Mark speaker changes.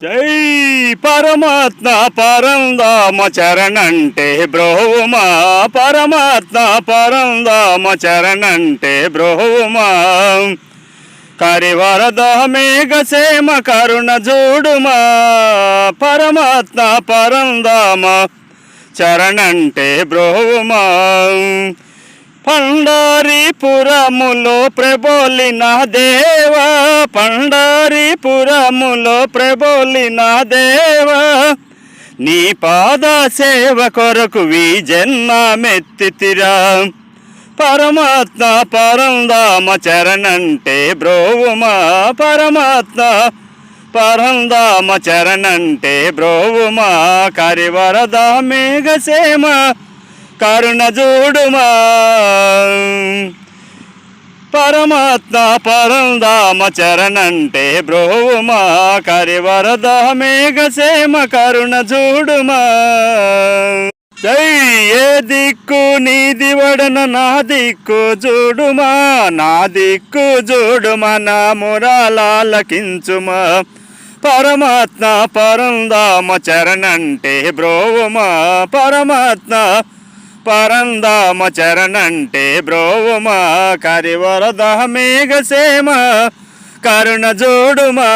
Speaker 1: జై పరమాత్మ పరంధామ చరణంటే బ్రోవుమా పరమాత్మ పరంధామ చరణంటే బ్రోవుమా కరివరద మేఘసేమ కరుణ జోడుమా పరమాత్మ పరంధామ చరణంటే బ్రోవుమా పండారిపురములో ప్రబోలిన దేవా పండారిపురములో ప్రబోలిన దేవా నీ పాద సేవ కొరకు ఈ జన్మమెత్తితిరా పరమాత్మ పరంధామ చరణంటే బ్రోవుమా పరమాత్మ పరంధామ చరణంటే బ్రోవుమా కరివరద మేఘసేమ కరుణ జోడుమా పరమాత్మ పరంధామ చరణంటే బ్రోవుమా కరివరద మేఘసేమ కరుణ జోడుమా జై ఏ దిక్కు నీది వడన నా దిక్కు జోడుమా నా దిక్కు జోడుమా నా మురాలాలకించుమా పరమాత్మ పరంధామ చరణంటే బ్రోవుమా పరమాత్మ పరంధామ చరణంటే బ్రోవుమా కరివరద మేఘసేమ కరుణ జోడుమా